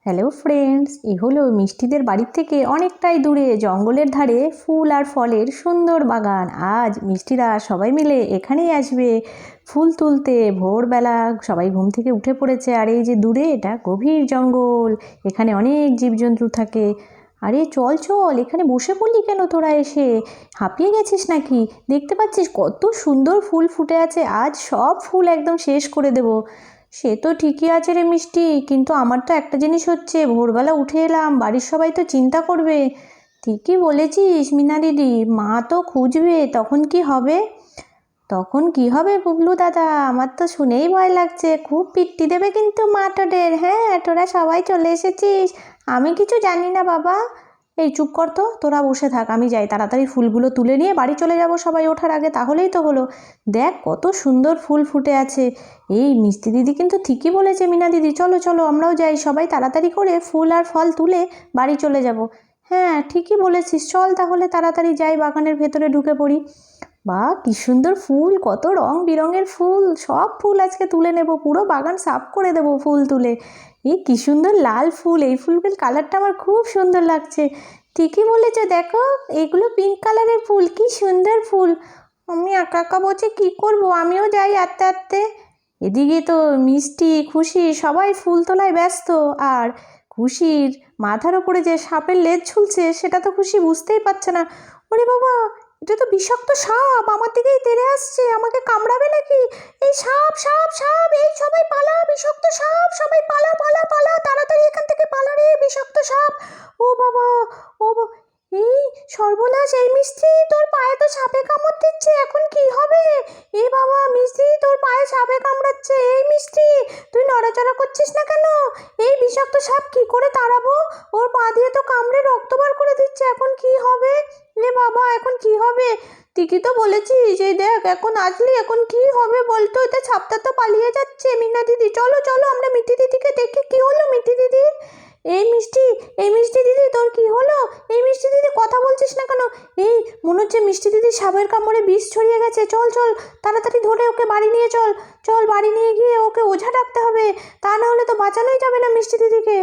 Hello friends, এ হলো মিষ্টিদের বাড়ির থেকে অনেকটাই দূরে জঙ্গলের ধারে ফুল আর ফলের সুন্দর বাগান। আজ মিষ্টিরা সবাই মিলে এখানেই আসবে ফুল তুলতে। ভোরবেলা সবাই ঘুম থেকে উঠে পড়েছে। আর এই যে দূরে এটা গভীর জঙ্গল, এখানে অনেক জীবজন্তু থাকে। আরে চল চল, এখানে বসে পড়লি কেন তোরা? এসে হাঁপিয়ে গেছিস নাকি? দেখতে পাচ্ছিস কত সুন্দর ফুল ফুটে আছে, আজ সব ফুল একদম শেষ করে দেব। সে তো ঠিকই আছে রে মিষ্টি, কিন্তু আমার তো একটা জিনিস হচ্ছে, ভোরবেলা উঠে এলাম, বাড়ির সবাই তো চিন্তা করবে। ঠিকই বলেছিস মিনা দিদি, মা তো খুঁজবে, তখন কি হবে? তখন কি হবে বুবলু দাদা, আমার তো শুনেই ভয় লাগছে, খুব পিট্টি দেবে কিন্তু মা তোদের। হ্যাঁ, তোরা সবাই চলে এসেছিস, আমি কিছু জানি না বাবা। এই চুপ কর তো, তোরা বসে থাক, আমি যাই তাড়াতাড়ি ফুলগুলো তুলে নিয়ে বাড়ি চলে যাব সবাই ওঠার আগে, তাহলেই তো হলো। দেখ কত সুন্দর ফুল ফুটে আছে। এই মিষ্টি দিদি কিন্তু ঠিকই বলেছে মিনা দিদি, চলো চলো আমরাও যাই, সবাই তাড়াতাড়ি করে ফুল আর ফল তুলে বাড়ি চলে যাব। হ্যাঁ ঠিকই বলেছিস, চল তাহলে তাড়াতাড়ি যাই, বাগানের ভেতরে ঢুকে পড়ি। বাহ কি সুন্দর ফুল, কত রং বেরঙের ফুল, সব ফুল আজকে তুলে নেব, পুরো বাগান সাফ করে দেবো ফুল তুলে। এই কি সুন্দর লাল ফুল, এই ফুলগুলোর কালারটা আমার খুব সুন্দর লাগছে। ঠিকই বলেছো, দেখো এগুলো পিঙ্ক কালারের ফুল, কি সুন্দর ফুল। আমি একা একা বসে কী করবো, আমিও যাই আস্তে আস্তে। এদিকে তো মিষ্টি খুশি সবাই ফুল তোলায় ব্যস্ত, আর খুশির মাথার ওপরে যে সাপের লেজ ঝুলছে সেটা তো খুশি বুঝতেই পারছে না। ওরে বাবা, এটা তো বিষাক্ত সাপ, আমার দিকেই তেড়ে আসছে, আমাকে কামড়াবে নাকি? এই সাপ সাপ সাপ, এই সবাই পালা, বিষাক্ত সাপ, সবাই পালা পালা পালা, তাড়াতাড়ি এখান থেকে পালা রে, বিষাক্ত সাপ। ও বাবা, ও এই সর্বনাশ, এই মিষ্টি তোর পায়ে তো সাপে কামড় দিচ্ছে, এখন কি হবে? এ বাবা মিষ্টি, তোর পায়ে সাপে কামড়াচ্ছে, এই মিষ্টি তুই নড়াচড়া করছিস না কেন? এই বিষাক্ত সাপ কি করে তাড়াবো? ওর পা দিয়ে তো কামড়ে রক্ত বার করে দিচ্ছে, এখন কি হবে? এ বাবা এখন কি হবে? ঠিকই তো বলেছিস, এই দেখ এখন আসলি, এখন কি হবে বলতো? এটা সাপটা তো পালিয়ে যাচ্ছে। মিনা দিদি চলো চলো, আমরা মিষ্টি দিদিকে দেখি, কি হলো মিষ্টি দিদির? এই মিষ্টি, এই মিষ্টি দিদি তোর কি হলো? এই মিষ্টি দিদি কথা বলছিস না কেন? এই মনে হচ্ছে মিষ্টি দিদি সাপের কামড়ে বিষ ছড়িয়ে গেছে, চল চল তাড়াতাড়ি ধরে ওকে বাড়ি নিয়ে চল। চল বাড়ি নিয়ে গিয়ে ওকে ওঝা ডাকতে হবে, তা না হলে তো বাঁচানোই যাবে না মিষ্টি দিদিকে।